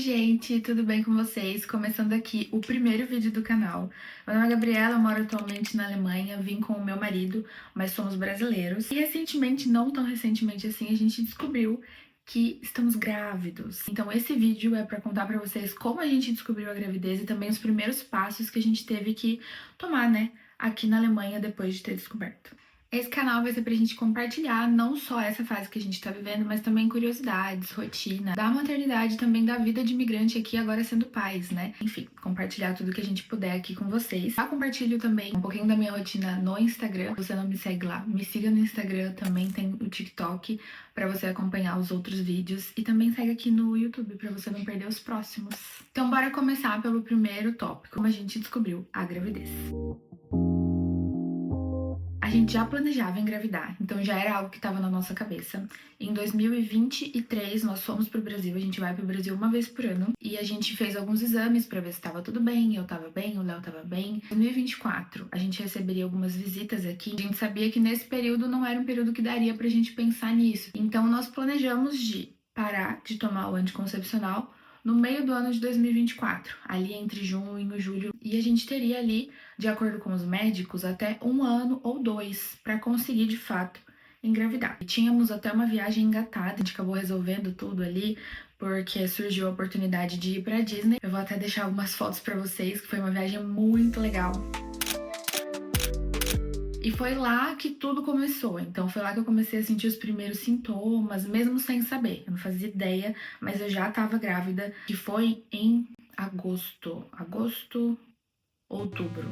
gente, tudo bem com vocês? Começando aqui o primeiro vídeo do canal. Meu nome é Gabriela, eu moro atualmente na Alemanha, vim com o meu marido, mas somos brasileiros. E recentemente, não tão recentemente assim, a gente descobriu que estamos grávidos. Então esse vídeo é para contar para vocês como a gente descobriu a gravidez e também os primeiros passos que a gente teve que tomar, né, aqui na Alemanha depois de ter descoberto. Esse canal vai ser pra gente compartilhar não só essa fase que a gente tá vivendo, mas também curiosidades, rotina, da maternidade, também da vida de imigrante aqui agora sendo pais, né? Enfim, compartilhar tudo que a gente puder aqui com vocês. Já compartilho também um pouquinho da minha rotina no Instagram. Se você não me segue lá, me siga no Instagram, também tem o TikTok pra você acompanhar os outros vídeos e também segue aqui no YouTube pra você não perder os próximos. Então bora começar pelo primeiro tópico, como a gente descobriu a gravidez. A gente já planejava engravidar, então já era algo que estava na nossa cabeça. Em 2023, nós fomos pro Brasil, a gente vai pro Brasil uma vez por ano, e a gente fez alguns exames para ver se estava tudo bem, eu tava bem, o Léo tava bem. Em 2024, a gente receberia algumas visitas aqui, a gente sabia que nesse período não era um período que daria pra gente pensar nisso. Então nós planejamos de parar de tomar o anticoncepcional no meio do ano de 2024, ali entre junho e julho, e a gente teria ali, de acordo com os médicos, até 1 ano ou 2 para conseguir de fato engravidar. E tínhamos até uma viagem engatada, a gente acabou resolvendo tudo ali, porque surgiu a oportunidade de ir para Disney. Eu vou até deixar algumas fotos para vocês, que foi uma viagem muito legal. E foi lá que tudo começou. Então foi lá que eu comecei a sentir os primeiros sintomas, mesmo sem saber. Eu não fazia ideia, mas eu já estava grávida, que foi em outubro.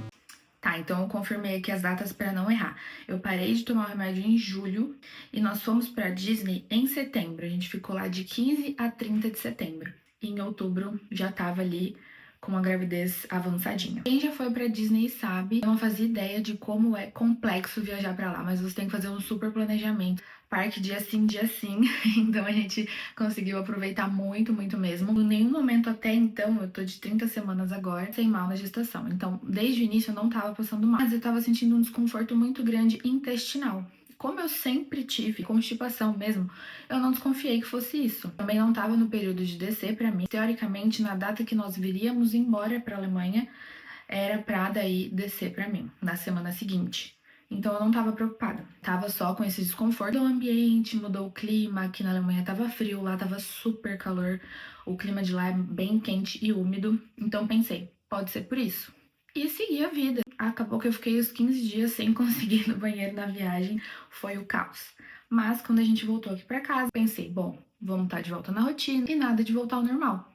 Tá, então eu confirmei aqui as datas para não errar. Eu parei de tomar o remédio em julho e nós fomos para Disney em setembro. A gente ficou lá de 15 a 30 de setembro. E em outubro já tava ali com uma gravidez avançadinha. Quem já foi pra Disney sabe, eu não fazia ideia de como é complexo viajar pra lá, mas você tem que fazer um super planejamento. Parque dia sim, dia sim. Então a gente conseguiu aproveitar muito, muito mesmo. Em nenhum momento até então, eu tô de 30 semanas agora, sem mal na gestação. Então, desde o início eu não tava passando mal, mas eu tava sentindo um desconforto muito grande intestinal. Como eu sempre tive constipação mesmo, eu não desconfiei que fosse isso. Também não estava no período de descer para mim. Teoricamente, na data que nós viríamos embora para a Alemanha, era pra daí descer para mim, na semana seguinte. Então eu não tava preocupada. Tava só com esse desconforto do ambiente, mudou o clima. Aqui na Alemanha tava frio, lá tava super calor. O clima de lá é bem quente e úmido. Então pensei, pode ser por isso. E segui a vida. Acabou que eu fiquei os 15 dias sem conseguir ir no banheiro na viagem. Foi o caos. Mas quando a gente voltou aqui pra casa, pensei, bom, vamos estar de volta na rotina e nada de voltar ao normal.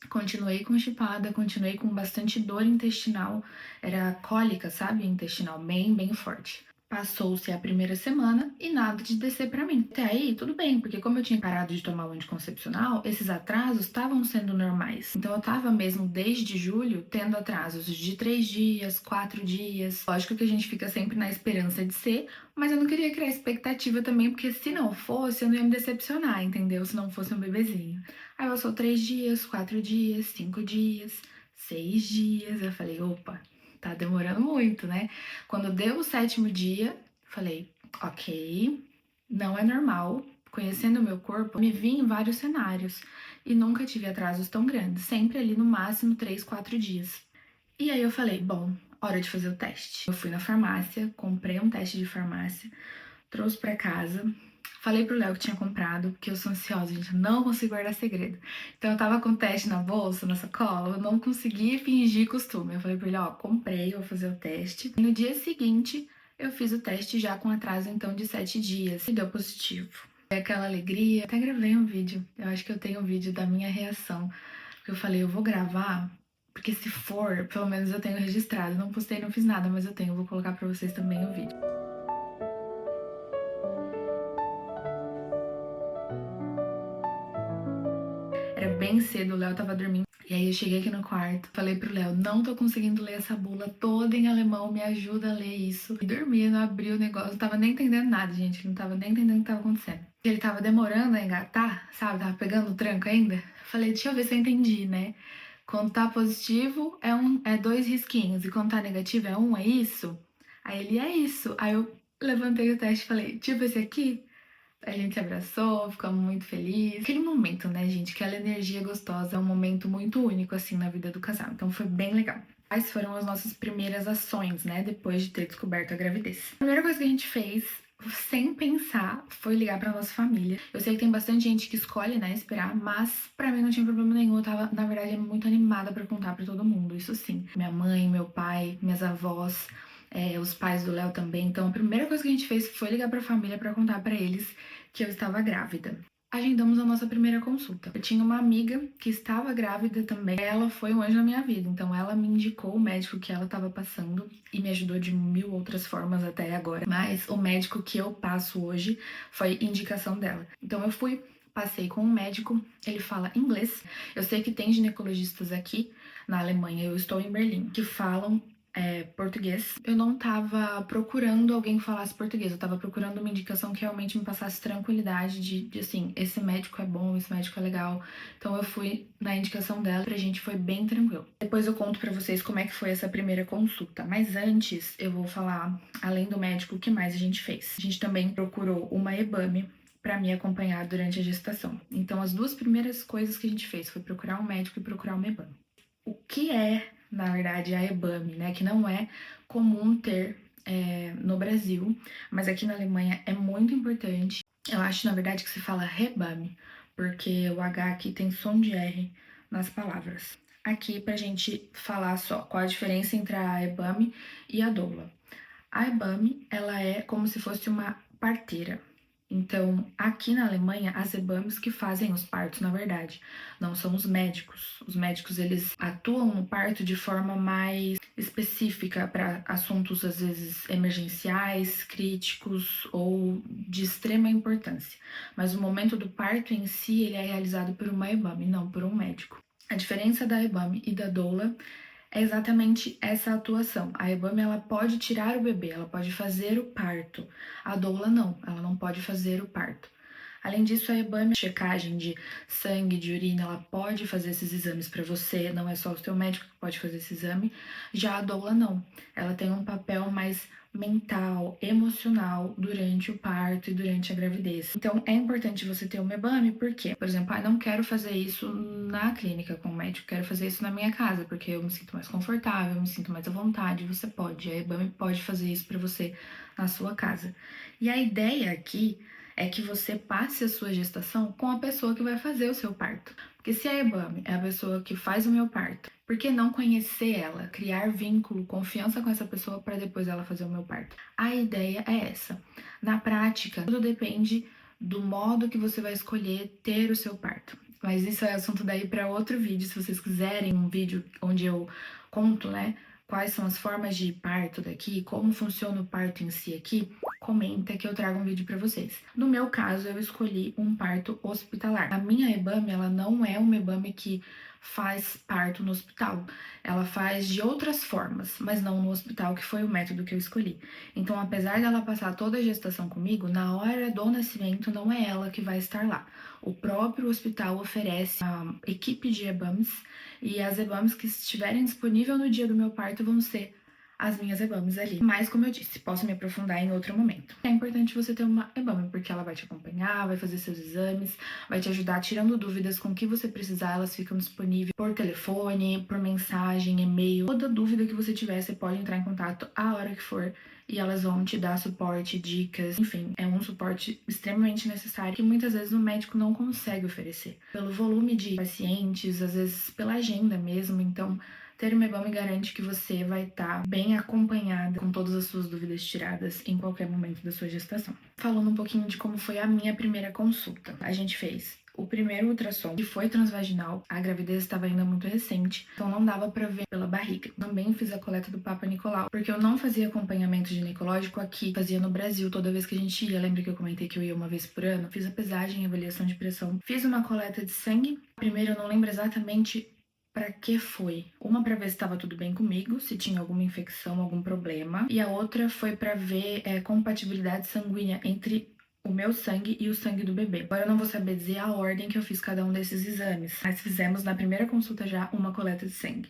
Continuei constipada, continuei com bastante dor intestinal, era cólica, sabe? Intestinal bem, bem forte. Passou-se a primeira semana e nada de descer pra mim. Até aí, tudo bem, porque como eu tinha parado de tomar o anticoncepcional, esses atrasos estavam sendo normais. Então eu tava mesmo desde julho tendo atrasos de 3 dias, 4 dias. Lógico que a gente fica sempre na esperança de ser, mas eu não queria criar expectativa também, porque se não fosse, eu não ia me decepcionar, entendeu? Se não fosse um bebezinho. Aí passou 3 dias, 4 dias, 5 dias, 6 dias. Eu falei, opa, tá demorando muito, né? Quando deu o 7º dia, falei, ok, não é normal. Conhecendo o meu corpo, me vi em vários cenários e nunca tive atrasos tão grandes, sempre ali no máximo 3, 4 dias. E aí eu falei, bom, hora de fazer o teste. Eu fui na farmácia, comprei um teste de farmácia, trouxe pra casa. Falei pro Léo que tinha comprado, porque eu sou ansiosa, gente, não consigo guardar segredo. Então eu tava com o teste na bolsa, na sacola, eu não consegui fingir costume. Eu falei pra ele, ó, comprei, vou fazer o teste. E no dia seguinte, eu fiz o teste já com atraso, então, de 7 dias. E deu positivo. Foi aquela alegria. Até gravei um vídeo, eu acho que eu tenho um vídeo da minha reação. Porque eu falei, eu vou gravar, porque se for, pelo menos eu tenho registrado. Não postei, não fiz nada, mas eu tenho. Eu vou colocar pra vocês também o vídeo. Era bem cedo, o Léo tava dormindo. E aí eu cheguei aqui no quarto, falei pro Léo, não tô conseguindo ler essa bula toda em alemão, me ajuda a ler isso. E dormi, não abri o negócio, não tava nem entendendo nada, gente, não tava nem entendendo o que tava acontecendo. Ele tava demorando a engatar, sabe, tava pegando o tranco ainda. Falei, deixa eu ver se eu entendi, né? Quando tá positivo é 2 risquinhos, e quando tá negativo é 1, é isso? Aí ele, é isso. Aí eu levantei o teste e falei, tipo esse aqui? A gente se abraçou, ficamos muito felizes. Aquele momento, né, gente? Aquela energia gostosa é um momento muito único, assim, na vida do casal. Então foi bem legal. Quais foram as nossas primeiras ações, né, depois de ter descoberto a gravidez? A primeira coisa que a gente fez, sem pensar, foi ligar pra nossa família. Eu sei que tem bastante gente que escolhe, né, esperar, mas pra mim não tinha problema nenhum. Eu tava, na verdade, muito animada pra contar pra todo mundo, isso sim. Minha mãe, meu pai, minhas avós, os pais do Léo também. Então a primeira coisa que a gente fez foi ligar pra família pra contar pra eles que eu estava grávida. Agendamos a nossa primeira consulta. Eu tinha uma amiga que estava grávida também. Ela foi um anjo na minha vida, então ela me indicou o médico que ela estava passando e me ajudou de mil outras formas até agora. Mas o médico que eu passo hoje foi indicação dela. Então eu fui, passei com um médico, ele fala inglês. Eu sei que tem ginecologistas aqui na Alemanha, eu estou em Berlim, que falam português. Eu não tava procurando alguém que falasse português, eu tava procurando uma indicação que realmente me passasse tranquilidade de assim, esse médico é bom, esse médico é legal. Então eu fui na indicação dela, pra gente foi bem tranquilo. Depois eu conto pra vocês como é que foi essa primeira consulta, mas antes eu vou falar, além do médico, o que mais a gente fez. A gente também procurou uma EBAME para me acompanhar durante a gestação. Então as duas primeiras coisas que a gente fez foi procurar um médico e procurar uma EBAME. O que é, na verdade, a EBAME, né? Que não é comum ter no Brasil, mas aqui na Alemanha é muito importante. Eu acho, na verdade, que se fala rebame, porque o H aqui tem som de R nas palavras. Aqui, pra gente falar só qual a diferença entre a EBAME e a doula. A EBAME, ela é como se fosse uma parteira. Então, aqui na Alemanha, as EBAMES que fazem os partos, na verdade, não são os médicos. Os médicos, eles atuam no parto de forma mais específica para assuntos, às vezes, emergenciais, críticos ou de extrema importância. Mas o momento do parto em si, ele é realizado por uma EBAME, não por um médico. A diferença da EBAME e da doula é exatamente essa atuação. A EBAME, ela pode tirar o bebê, ela pode fazer o parto. A doula não, ela não pode fazer o parto. Além disso, a EBAME, checagem de sangue, de urina, ela pode fazer esses exames para você, não é só o seu médico que pode fazer esse exame. Já a doula não, ela tem um papel mais mental, emocional durante o parto e durante a gravidez. Então é importante você ter uma EBAME, porque, por exemplo, não quero fazer isso na clínica com o médico, quero fazer isso na minha casa, porque eu me sinto mais confortável, eu me sinto mais à vontade. Você pode, a EBAME pode fazer isso para você na sua casa. E a ideia aqui é que você passe a sua gestação com a pessoa que vai fazer o seu parto. Porque se a EBAME é a pessoa que faz o meu parto, por que não conhecer ela, criar vínculo, confiança com essa pessoa para depois ela fazer o meu parto? A ideia é essa. Na prática, tudo depende do modo que você vai escolher ter o seu parto. Mas isso é assunto daí para outro vídeo, se vocês quiserem um vídeo onde eu conto, né, quais são as formas de parto daqui, como funciona o parto em si aqui, comenta que eu trago um vídeo para vocês. No meu caso, eu escolhi um parto hospitalar. A minha EBAME, ela não é uma EBAME que faz parto no hospital. Ela faz de outras formas, mas não no hospital, que foi o método que eu escolhi. Então, apesar dela passar toda a gestação comigo, na hora do nascimento não é ela que vai estar lá. O próprio hospital oferece a equipe de EBAMES e as EBAMES que estiverem disponíveis no dia do meu parto vão ser as minhas EBAMES ali. Mas, como eu disse, posso me aprofundar em outro momento. É importante você ter uma EBAME, porque ela vai te acompanhar, vai fazer seus exames, vai te ajudar tirando dúvidas com o que você precisar, elas ficam disponíveis por telefone, por mensagem, e-mail. Toda dúvida que você tiver, você pode entrar em contato a hora que for e elas vão te dar suporte, dicas, enfim, é um suporte extremamente necessário que muitas vezes o médico não consegue oferecer. Pelo volume de pacientes, às vezes pela agenda mesmo, então ter uma EBAME garante que você vai estar bem acompanhada com todas as suas dúvidas tiradas em qualquer momento da sua gestação. Falando um pouquinho de como foi a minha primeira consulta. A gente fez o primeiro ultrassom, que foi transvaginal. A gravidez estava ainda muito recente, então não dava para ver pela barriga. Também fiz a coleta do Papa Nicolau, porque eu não fazia acompanhamento ginecológico aqui, fazia no Brasil toda vez que a gente ia. Lembra que eu comentei que eu ia uma vez por ano? Fiz a pesagem, avaliação de pressão, fiz uma coleta de sangue. Primeiro eu não lembro exatamente para que foi. Uma para ver se estava tudo bem comigo, se tinha alguma infecção, algum problema, e a outra foi para ver compatibilidade sanguínea entre o meu sangue e o sangue do bebê. Agora eu não vou saber dizer a ordem que eu fiz cada um desses exames, mas fizemos na primeira consulta já uma coleta de sangue.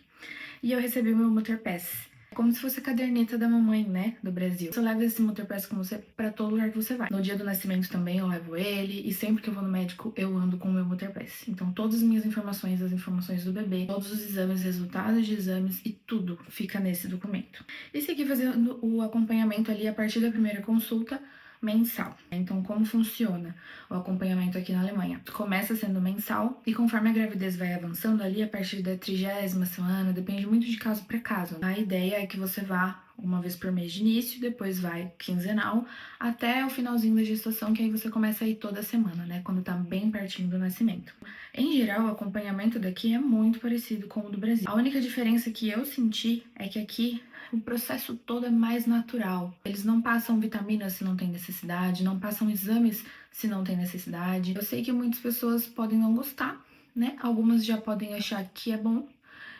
E eu recebi o meu Mutter Pass, É como se fosse a caderneta da mamãe, né, do Brasil. Você leva esse Motorpass com você pra todo lugar que você vai. No dia do nascimento também eu levo ele, e sempre que eu vou no médico eu ando com o meu Motorpass. Então todas as minhas informações, as informações do bebê, todos os exames, resultados de exames e tudo fica nesse documento. E segui fazendo o acompanhamento ali a partir da primeira consulta mensal. Então, como funciona o acompanhamento aqui na Alemanha? Começa sendo mensal e conforme a gravidez vai avançando ali, a partir da 30ª semana, depende muito de caso para caso. A ideia é que você vá uma vez por mês de início, depois vai quinzenal, até o finalzinho da gestação, que aí você começa a ir toda semana, né? Quando tá bem pertinho do nascimento. Em geral, o acompanhamento daqui é muito parecido com o do Brasil. A única diferença que eu senti é que aqui o processo todo é mais natural. Eles não passam vitaminas se não tem necessidade, não passam exames se não tem necessidade. Eu sei que muitas pessoas podem não gostar, né? Algumas já podem achar que é bom.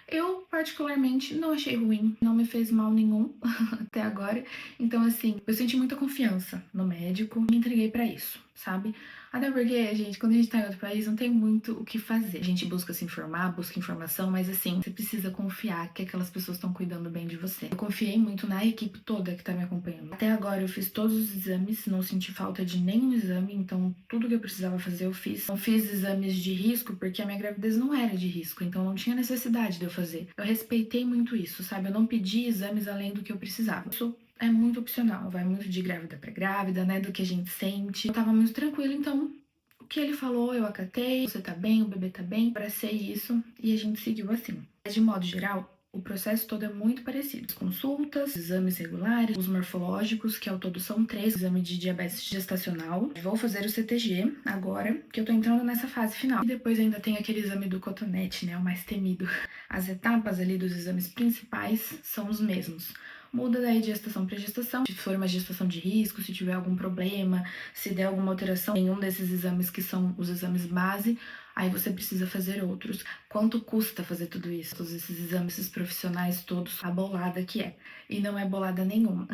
Eu, particularmente, não achei ruim, não me fez mal nenhum até agora. Então, assim, eu senti muita confiança no médico, me entreguei pra isso, sabe? Até porque, gente, quando a gente tá em outro país, não tem muito o que fazer. A gente busca se informar, busca informação, mas assim, você precisa confiar que aquelas pessoas estão cuidando bem de você. Eu confiei muito na equipe toda que tá me acompanhando. Até agora eu fiz todos os exames, não senti falta de nenhum exame, então tudo que eu precisava fazer eu fiz. Não fiz exames de risco porque a minha gravidez não era de risco, então não tinha necessidade de eu fazer. Eu respeitei muito isso, sabe? Eu não pedi exames além do que eu precisava. Isso é muito opcional, vai muito de grávida pra grávida, né? Do que a gente sente. Eu tava muito tranquila, então o que ele falou eu acatei. Você tá bem, o bebê tá bem, abracei isso e a gente seguiu assim. Mas de modo geral, o processo todo é muito parecido. As consultas, exames regulares, os morfológicos, que ao todo são 3, exame de diabetes gestacional. Vou fazer o CTG agora, que eu tô entrando nessa fase final. E depois ainda tem aquele exame do cotonete, né, o mais temido. As etapas ali dos exames principais são os mesmos. Muda daí de gestação para gestação. Se for uma gestação de risco, se tiver algum problema, se der alguma alteração em um desses exames que são os exames base, aí você precisa fazer outros. Quanto custa fazer tudo isso? Todos esses exames, esses profissionais todos, a bolada que é. E não é bolada nenhuma.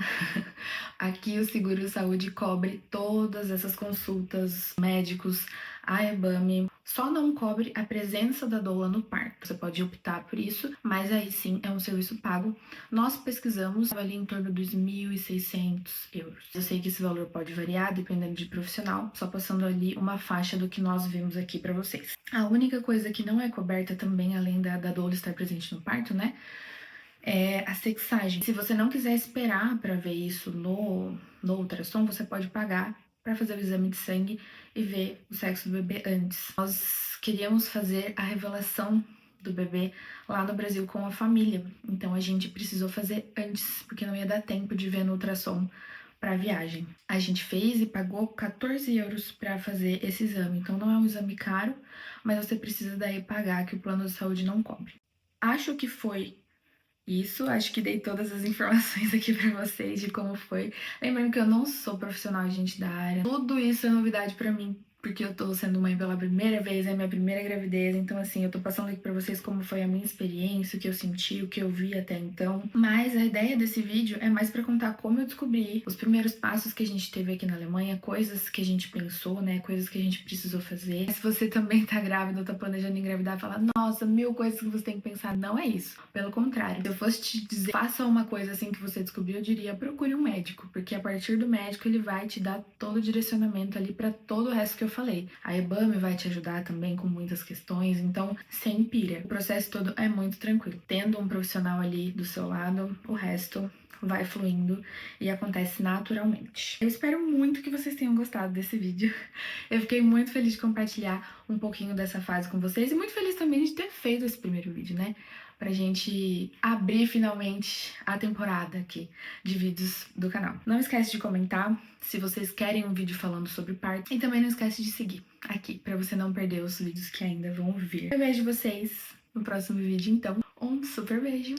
Aqui o seguro-saúde cobre todas essas consultas, médicos, a EBAME. Só não cobre a presença da doula no parto. Você pode optar por isso, mas aí sim é um serviço pago. Nós pesquisamos ali em torno dos 1.600 euros. Eu sei que esse valor pode variar dependendo de profissional, só passando ali uma faixa do que nós vimos aqui para vocês. A única coisa que não é coberta também, além da doula estar presente no parto, né? É a sexagem. Se você não quiser esperar para ver isso no ultrassom, você pode pagar para fazer o exame de sangue e ver o sexo do bebê antes. Nós queríamos fazer a revelação do bebê lá no Brasil com a família, então a gente precisou fazer antes, porque não ia dar tempo de ver no ultrassom para a viagem. A gente fez e pagou 14 euros para fazer esse exame, então não é um exame caro, mas você precisa daí pagar, que o plano de saúde não cobre. Acho que foi isso, acho que dei todas as informações aqui pra vocês de como foi. Lembrando que eu não sou profissional, gente, da área. Tudo isso é novidade pra mim, porque eu tô sendo mãe pela primeira vez, é minha primeira gravidez. Então, assim, eu tô passando aqui pra vocês como foi a minha experiência, o que eu senti, o que eu vi até então. Mas a ideia desse vídeo é mais pra contar como eu descobri os primeiros passos que a gente teve aqui na Alemanha, coisas que a gente pensou, né, coisas que a gente precisou fazer. Se você também tá grávida ou tá planejando engravidar, fala, nossa, 1000 coisas que você tem que pensar. Não é isso. Pelo contrário. Se eu fosse te dizer, faça uma coisa assim que você descobriu, eu diria, procure um médico, porque a partir do médico ele vai te dar todo o direcionamento ali pra todo o resto que eu falei. A EBAME vai te ajudar também com muitas questões, então sem pira. O processo todo é muito tranquilo. Tendo um profissional ali do seu lado, o resto vai fluindo e acontece naturalmente. Eu espero muito que vocês tenham gostado desse vídeo. Eu fiquei muito feliz de compartilhar um pouquinho dessa fase com vocês e muito feliz também de ter feito esse primeiro vídeo, né? Pra gente abrir finalmente a temporada aqui de vídeos do canal. Não esquece de comentar se vocês querem um vídeo falando sobre parto e também não esquece de seguir aqui pra você não perder os vídeos que ainda vão vir. Eu vejo vocês no próximo vídeo, então. Um super beijo!